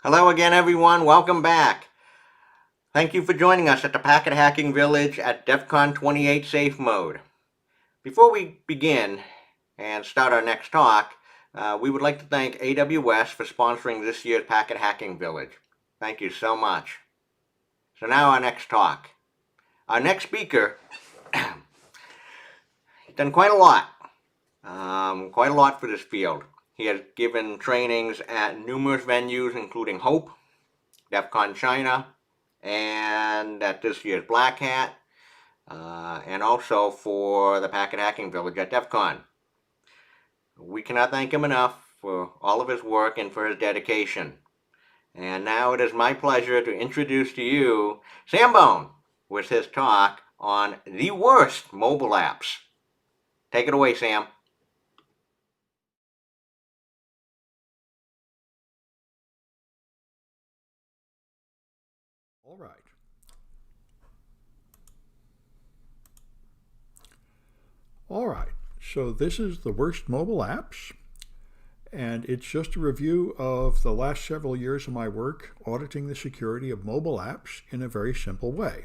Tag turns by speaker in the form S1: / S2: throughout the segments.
S1: Hello again, everyone. Welcome back. Thank you for joining us at the Packet Hacking Village at DefCon 28 Safe Mode. Before we begin and start our next talk, we would like to thank AWS for sponsoring this year's Packet Hacking Village. Thank you so much. So now our next talk. Our next speaker has done quite a lot for this field. He has given trainings at numerous venues, including Hope, DefCon China, and at this year's Black Hat, and also for the Packet Hacking Village at DefCon. We cannot thank him enough for all of his work and for his dedication. And now it is my pleasure to introduce to you Sam Bowne with his talk on the worst mobile apps. Take it away, Sam.
S2: All right. All right. So this is the worst mobile apps, and it's just a review of the last several years of my work auditing the security of mobile apps in a very simple way.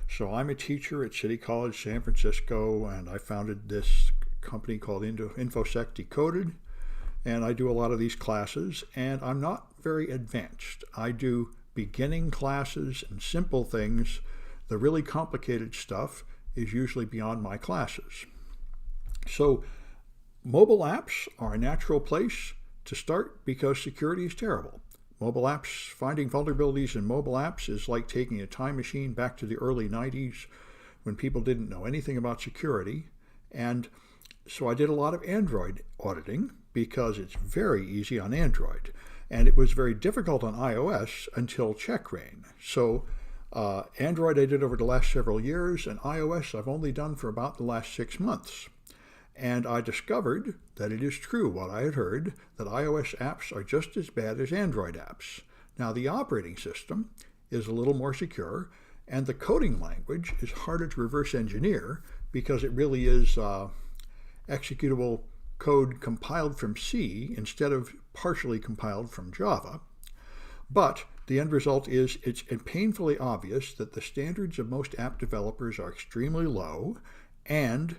S2: So I'm a teacher at City College San Francisco, and I founded this company called InfoSec Decoded, and I do a lot of these classes, and I'm not very advanced. I do beginning classes and simple things. The really complicated stuff is usually beyond my classes. So mobile apps are a natural place to start because security is terrible. Mobile apps, finding vulnerabilities in mobile apps is like taking a time machine back to the early 90s when people didn't know anything about security. And so I did a lot of Android auditing because it's very easy on Android. And it was very difficult on iOS until CheckRain. So Android I did over the last several years, and iOS I've only done for about the last 6 months. And I discovered that it is true what I had heard, that iOS apps are just as bad as Android apps. Now the operating system is a little more secure, and the coding language is harder to reverse engineer because it really is executable code compiled from C instead of partially compiled from Java. But the end result is it's painfully obvious that the standards of most app developers are extremely low, and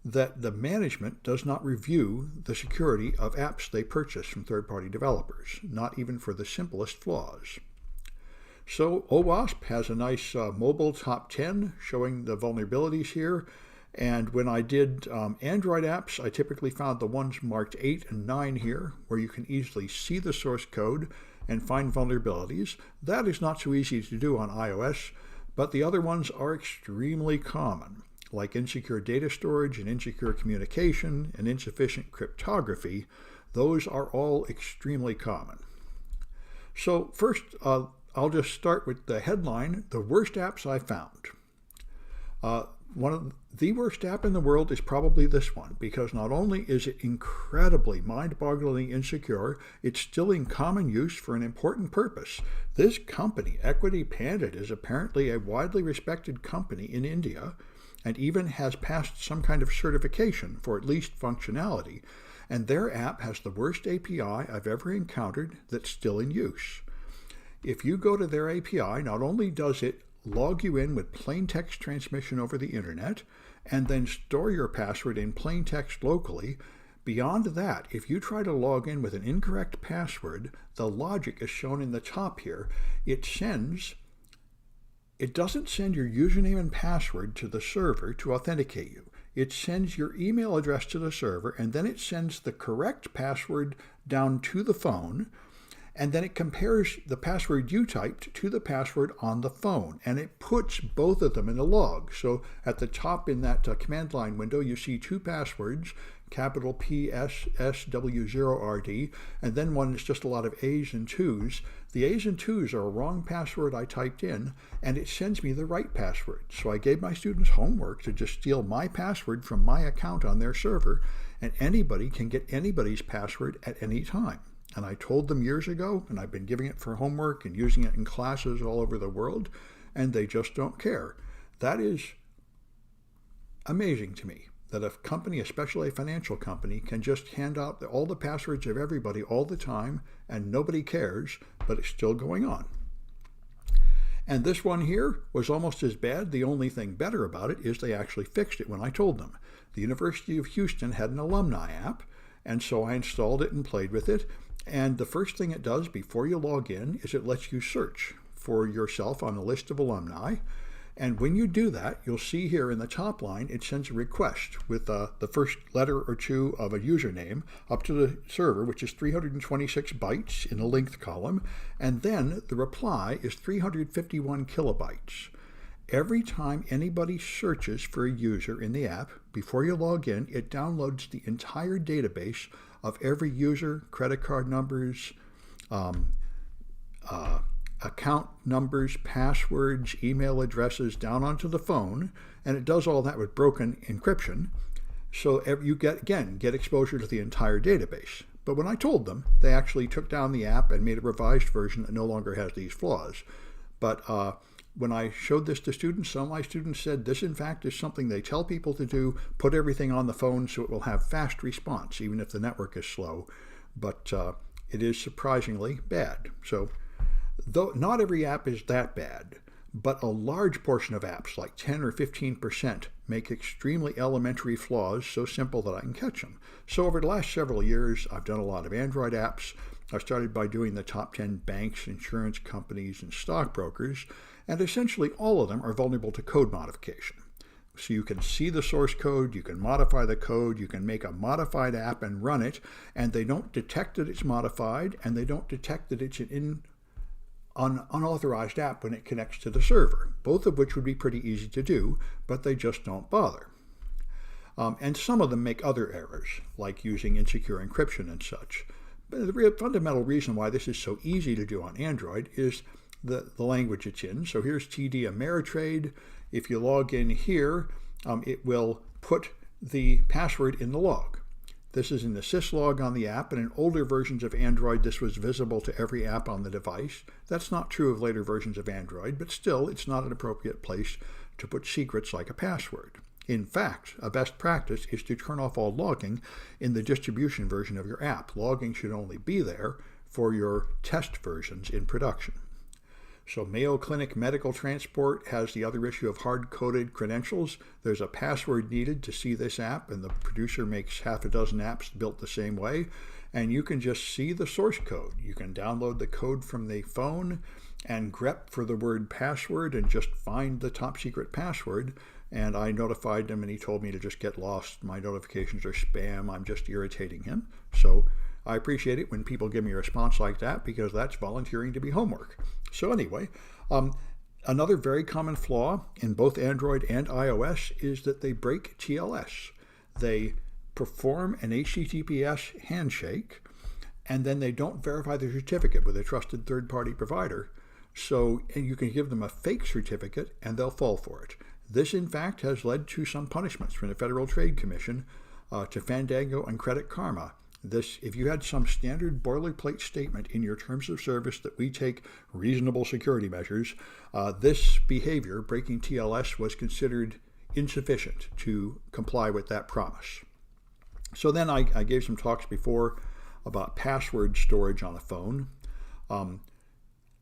S2: that the management does not review the security of apps they purchase from third-party developers, not even for the simplest flaws. So OWASP has a nice mobile top 10 showing the vulnerabilities here. And when I did Android apps, I typically found the ones marked 8 and 9 here, where you can easily see the source code and find vulnerabilities. That is not so easy to do on iOS, but the other ones are extremely common, like insecure data storage and insecure communication and insufficient cryptography. Those are all extremely common. So first, I'll just start with the headline, the worst apps I found. One of the worst app in the world is probably this one, because not only is it incredibly mind-bogglingly insecure, it's still in common use for an important purpose. This company, Equity Pandit, is apparently a widely respected company in India and even has passed some kind of certification for at least functionality, and their app has the worst API I've ever encountered that's still in use. If you go to their API, not only does it log you in with plain text transmission over the internet, and then store your password in plain text locally. Beyond that, if you try to log in with an incorrect password, the logic is shown in the top here. It doesn't send your username and password to the server to authenticate you. It sends your email address to the server, and then it sends the correct password down to the phone, and then it compares the password you typed to the password on the phone, and it puts both of them in the log. So at the top in that command line window, you see two passwords, capital PSSW0RD, and then one is just a lot of A's and 2's. The A's and 2's are a wrong password I typed in, and it sends me the right password. So I gave my students homework to just steal my password from my account on their server, and anybody can get anybody's password at any time. And I told them years ago, and I've been giving it for homework and using it in classes all over the world, and they just don't care. That is amazing to me. that a company, especially a financial company, can just hand out all the passwords of everybody all the time and nobody cares, but it's still going on. And this one here was almost as bad. The only thing better about it is they actually fixed it when I told them. The University of Houston had an alumni app, and so I installed it and played with it. And the first thing it does before you log in is it lets you search for yourself on a list of alumni. And when you do that, you'll see here in the top line, it sends a request with the first letter or two of a username up to the server, which is 326 bytes in a length column. And then the reply is 351 kilobytes. Every time anybody searches for a user in the app, before you log in, it downloads the entire database of every user, credit card numbers, account numbers, passwords, email addresses down onto the phone, and it does all that with broken encryption. So you get exposure to the entire database. But when I told them, they actually took down the app and made a revised version that no longer has these flaws. But when I showed this to students, some of my students said this, in fact, is something they tell people to do, put everything on the phone so it will have fast response, even if the network is slow. But it is surprisingly bad. So though not every app is that bad, but a large portion of apps, like 10 or 15%, make extremely elementary flaws so simple that I can catch them. So over the last several years, I've done a lot of Android apps. I started by doing the top 10 banks, insurance companies, and stockbrokers, and essentially all of them are vulnerable to code modification. So you can see the source code, you can modify the code, you can make a modified app and run it, and they don't detect that it's modified, and they don't detect that it's an unauthorized app when it connects to the server, both of which would be pretty easy to do, but they just don't bother. And some of them make other errors, like using insecure encryption and such. But the real fundamental reason why this is so easy to do on Android is the language it's in. So here's TD Ameritrade. If you log in here, it will put the password in the log. This is in the syslog on the app, and in older versions of Android, this was visible to every app on the device. That's not true of later versions of Android, but still, it's not an appropriate place to put secrets like a password. In fact, a best practice is to turn off all logging in the distribution version of your app. Logging should only be there for your test versions in production. So Mayo Clinic Medical Transport has the other issue of hard-coded credentials. There's a password needed to see this app, and the producer makes half a dozen apps built the same way. And you can just see the source code. You can download the code from the phone and grep for the word password and just find the top secret password. And I notified him, and he told me to just get lost. My notifications are spam. I'm just irritating him. So I appreciate it when people give me a response like that, because that's volunteering to be homework. So anyway, another very common flaw in both Android and iOS is that they break TLS. They perform an HTTPS handshake, and then they don't verify the certificate with a trusted third-party provider. So you can give them a fake certificate, and they'll fall for it. This, in fact, has led to some punishments from the Federal Trade Commission to Fandango and Credit Karma. If you had some standard boilerplate statement in your terms of service that we take reasonable security measures, this behavior, breaking TLS, was considered insufficient to comply with that promise. So then I gave some talks before about password storage on a phone. An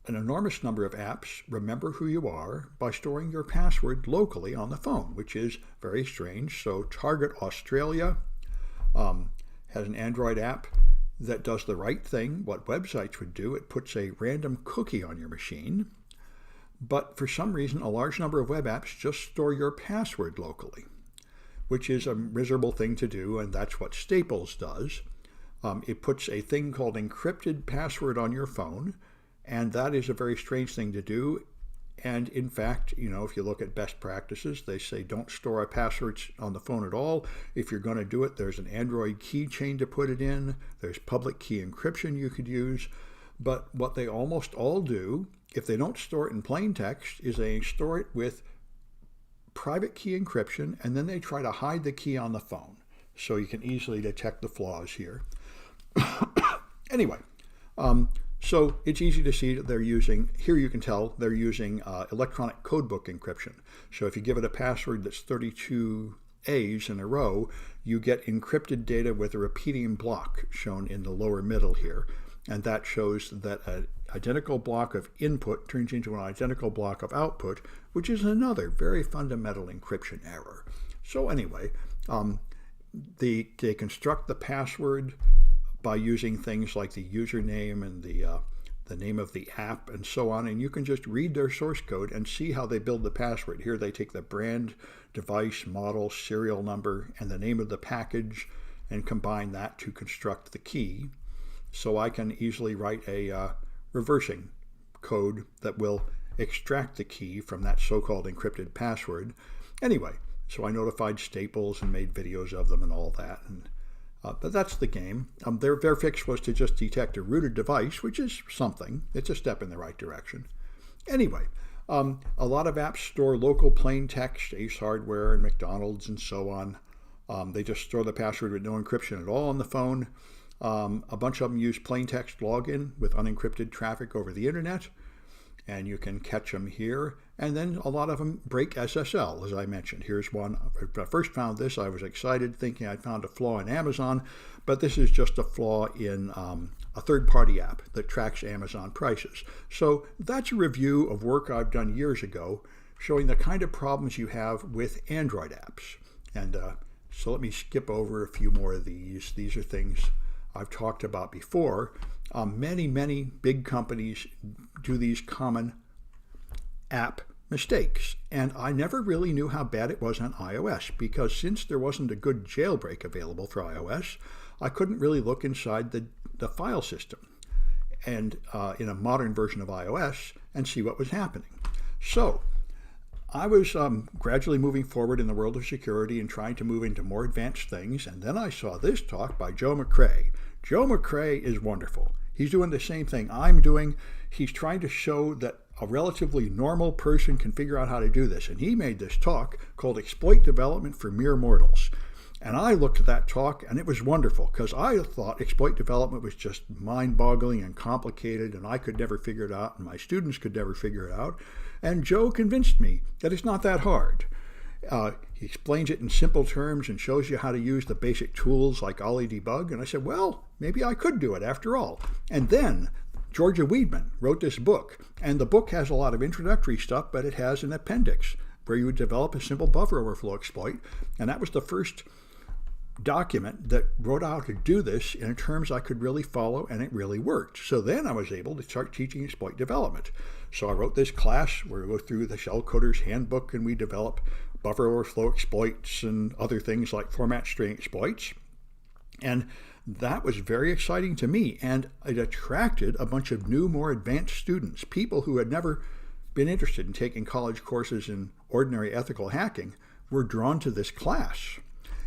S2: enormous number of apps remember who you are by storing your password locally on the phone, which is very strange. So Target Australia has an Android app that does the right thing, what websites would do. It puts a random cookie on your machine. But for some reason, a large number of web apps just store your password locally, which is a miserable thing to do, and that's what Staples does. It puts a thing called encrypted password on your phone, and that is a very strange thing to do. And in fact, if you look at best practices, they say don't store a password on the phone at all. If you're going to do it, there's an Android keychain to put it in. There's public key encryption you could use. But what they almost all do, if they don't store it in plain text, is they store it with private key encryption, and then they try to hide the key on the phone. So you can easily detect the flaws here. Anyway, so it's easy to see that they're using, here you can tell they're using electronic codebook encryption. So if you give it a password that's 32 A's in a row, you get encrypted data with a repeating block shown in the lower middle here. And that shows that an identical block of input turns into an identical block of output, which is another very fundamental encryption error. So anyway, they construct the password by using things like the username and the name of the app and so on, and you can just read their source code and see how they build the password. Here they take the brand, device, model, serial number, and the name of the package and combine that to construct the key. So I can easily write a reversing code that will extract the key from that so-called encrypted password. Anyway, so I notified Staples and made videos of them and all that. And but that's the game. Their fix was to just detect a rooted device, which is something. It's a step in the right direction. Anyway, a lot of apps store local plain text, Ace Hardware and McDonald's and so on. They just store the password with no encryption at all on the phone. A bunch of them use plain text login with unencrypted traffic over the internet, and you can catch them here. And then a lot of them break SSL, as I mentioned. Here's one. When I first found this, I was excited, thinking I'd found a flaw in Amazon, but this is just a flaw in a third-party app that tracks Amazon prices. So that's a review of work I've done years ago, showing the kind of problems you have with Android apps. And so let me skip over a few more of these. These are things I've talked about before. Many big companies do these common app mistakes, and I never really knew how bad it was on iOS, because since there wasn't a good jailbreak available for iOS, I couldn't really look inside the file system and in a modern version of iOS and see what was happening. So I was gradually moving forward in the world of security and trying to move into more advanced things, and then I saw this talk by Joe McCrae. Joe McCrae is wonderful. He's doing the same thing I'm doing. He's trying to show that a relatively normal person can figure out how to do this, and he made this talk called Exploit Development for Mere Mortals. And I looked at that talk, and it was wonderful, because I thought exploit development was just mind-boggling and complicated, and I could never figure it out, and my students could never figure it out. And Joe convinced me that it's not that hard. He explains it in simple terms and shows you how to use the basic tools like Ollie Debug. And I said, well, maybe I could do it after all. And then Georgia Weidman wrote this book. And the book has a lot of introductory stuff, but it has an appendix where you would develop a simple buffer overflow exploit. And that was the first document that wrote out how to do this in terms I could really follow, and it really worked. So then I was able to start teaching exploit development. So I wrote this class where we go through the shellcoder's handbook and we develop buffer overflow exploits and other things like format string exploits. And that was very exciting to me, and it attracted a bunch of new, more advanced students, people who had never been interested in taking college courses in ordinary ethical hacking were drawn to this class.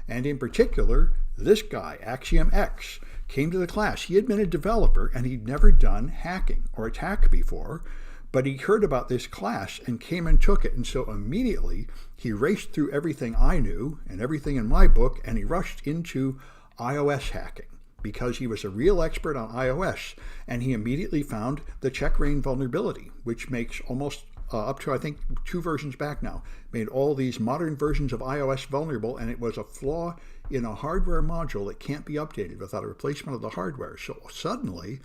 S2: And in particular, this guy, Axiom X, came to the class. He had been a developer and he'd never done hacking or attack before, but he heard about this class and came and took it. And so immediately he raced through everything I knew and everything in my book, and he rushed into iOS hacking because he was a real expert on iOS. And he immediately found the check-rain vulnerability, which makes almost up to, I think, 2 versions back now, made all these modern versions of iOS vulnerable, and it was a flaw in a hardware module that can't be updated without a replacement of the hardware. So suddenly,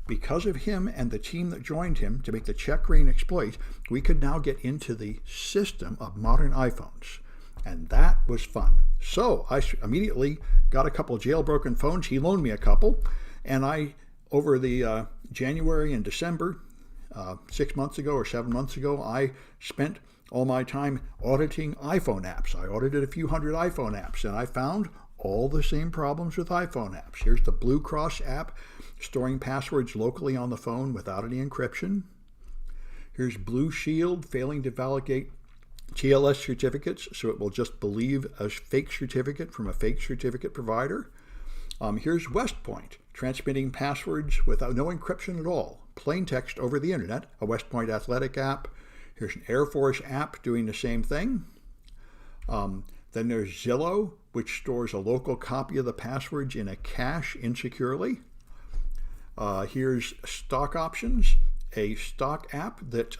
S2: because of him and the team that joined him to make the check-rain exploit, we could now get into the system of modern iPhones. And that was fun. So I immediately got a couple of jailbroken phones. He loaned me a couple, and I, over the January and December, 6 months ago or 7 months ago, I spent all my time auditing iPhone apps. I audited a few hundred iPhone apps, and I found all the same problems with iPhone apps. Here's the Blue Cross app storing passwords locally on the phone without any encryption. Here's Blue Shield failing to validate TLS certificates, so it will just believe a fake certificate from a fake certificate provider. Here's WestPoint transmitting passwords without no encryption at all. Plain text over the internet, a West Point athletic app. Here's an Air Force app doing the same thing. Then there's Zillow, which stores a local copy of the passwords in a cache insecurely. Here's Stock Options, a stock app that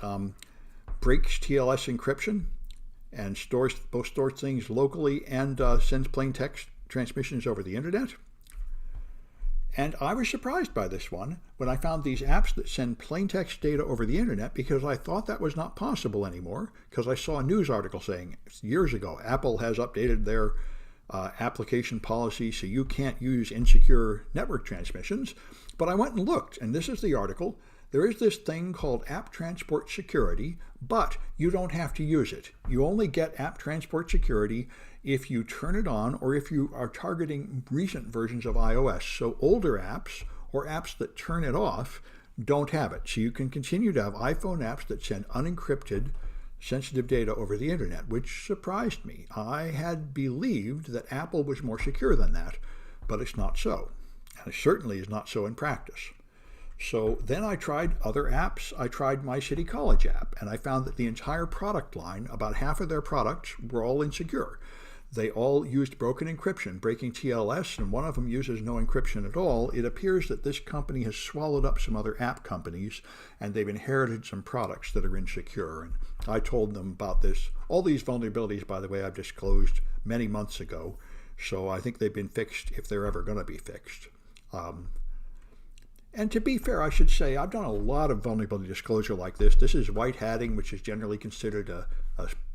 S2: breaks TLS encryption and stores things locally and sends plain text transmissions over the internet. And I was surprised by this one when I found these apps that send plain text data over the internet, because I thought that was not possible anymore, because I saw a news article saying years ago Apple has updated their application policy so you can't use insecure network transmissions. But I went and looked, and this is the article. There is this thing called App Transport Security, but you don't have to use it. You only get App Transport Security if you turn it on or if you are targeting recent versions of iOS. So older apps or apps that turn it off don't have it. So you can continue to have iPhone apps that send unencrypted sensitive data over the internet, which surprised me. I had believed that Apple was more secure than that, but it's not so. And it certainly is not so in practice. So then I tried other apps. I tried My City College app, and I found that the entire product line, about half of their products, were all insecure. They all used broken encryption, breaking TLS, and one of them uses no encryption at all. It appears that this company has swallowed up some other app companies, and they've inherited some products that are insecure. And I told them about this. All these vulnerabilities, by the way, I've disclosed many months ago, so I think they've been fixed if they're ever going to be fixed. And to be fair, I should say, I've done a lot of vulnerability disclosure like this. This is white hatting, which is generally considered a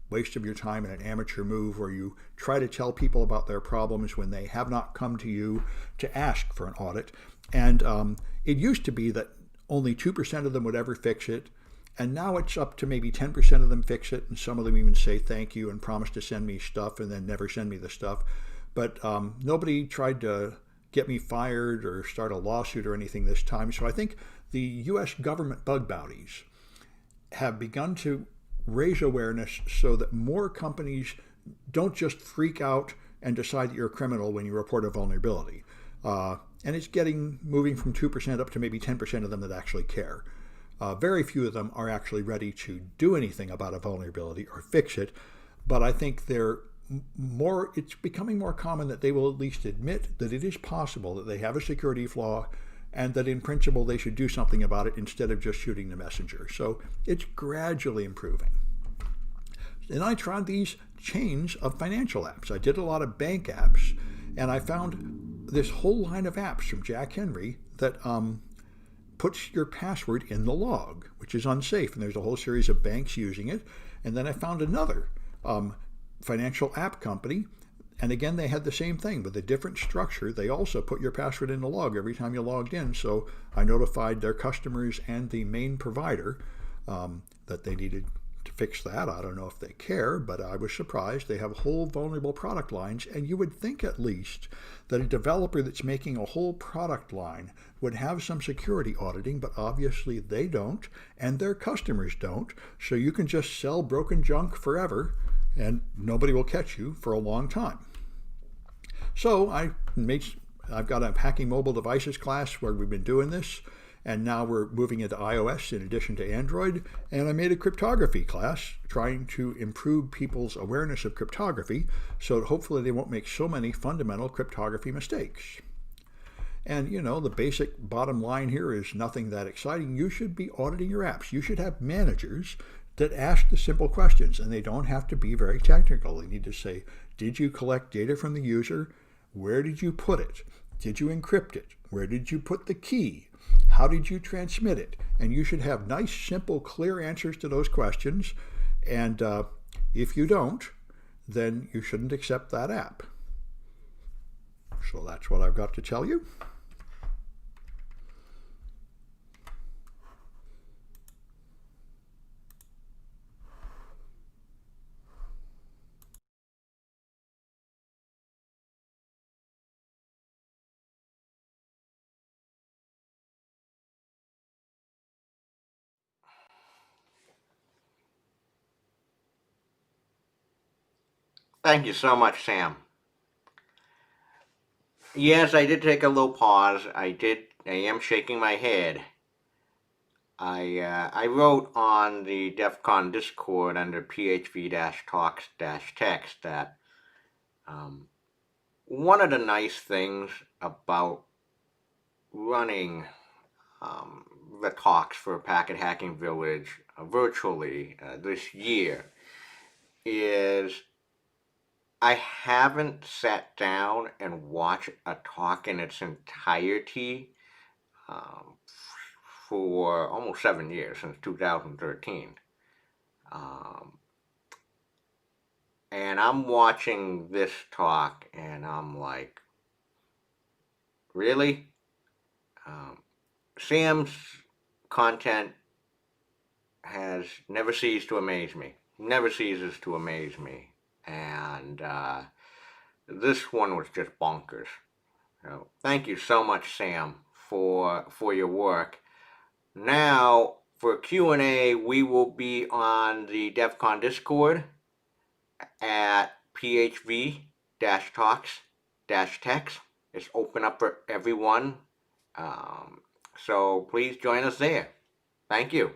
S2: waste of your time and an amateur move, where you try to tell people about their problems when they have not come to you to ask for an audit. And it used to be that only 2% of them would ever fix it. And now it's up to maybe 10% of them fix it. And some of them even say thank you and promise to send me stuff and then never send me the stuff. But nobody tried to get me fired or start a lawsuit or anything this time. So I think the U.S. government bug bounties have begun to raise awareness so that more companies don't just freak out and decide that you're a criminal when you report a vulnerability. And it's moving from 2% up to maybe 10% of them that actually care. Very few of them are actually ready to do anything about a vulnerability or fix it, but I think it's becoming more common that they will at least admit that it is possible that they have a security flaw and that in principle they should do something about it instead of just shooting the messenger. So it's gradually improving. And I tried these chains of financial apps. I did a lot of bank apps, and I found this whole line of apps from Jack Henry that puts your password in the log, which is unsafe. And there's a whole series of banks using it. And then I found another financial app company, and again they had the same thing with a different structure. They also put your password in the log every time you logged in. So I notified their customers and the main provider that they needed to fix that. I don't know if they care, but I was surprised. They have whole vulnerable product lines, and you would think at least that a developer that's making a whole product line would have some security auditing, but obviously they don't, and their customers don't. So you can just sell broken junk forever and nobody will catch you for a long time. So I've got a hacking mobile devices class where we've been doing this, and now we're moving into iOS in addition to Android. And I made a cryptography class trying to improve people's awareness of cryptography so that hopefully they won't make so many fundamental cryptography mistakes. And the basic bottom line here is nothing that exciting. You should be auditing your apps. You should have managers that ask the simple questions, and they don't have to be very technical. They need to say, did you collect data from the user? Where did you put it? Did you encrypt it? Where did you put the key? How did you transmit it? And you should have nice, simple, clear answers to those questions. And if you don't, then you shouldn't accept that app. So that's what I've got to tell you.
S1: Thank you so much, Sam. Yes, I did take a little pause. I am shaking my head. I wrote on the DefCon Discord under php-talks-text that one of the nice things about running the talks for Packet Hacking Village virtually this year is I haven't sat down and watched a talk in its entirety um, for almost 7 years, since 2013. Um, and I'm watching this talk and I'm like, really? Um, Sam's content has never ceased to amaze me. Never ceases to amaze me. And this one was just bonkers. So thank you so much, Sam, for your work. Now for Q&A, we will be on the DefCon Discord at phv-talks-text. It's open up for everyone. So please join us there. Thank you.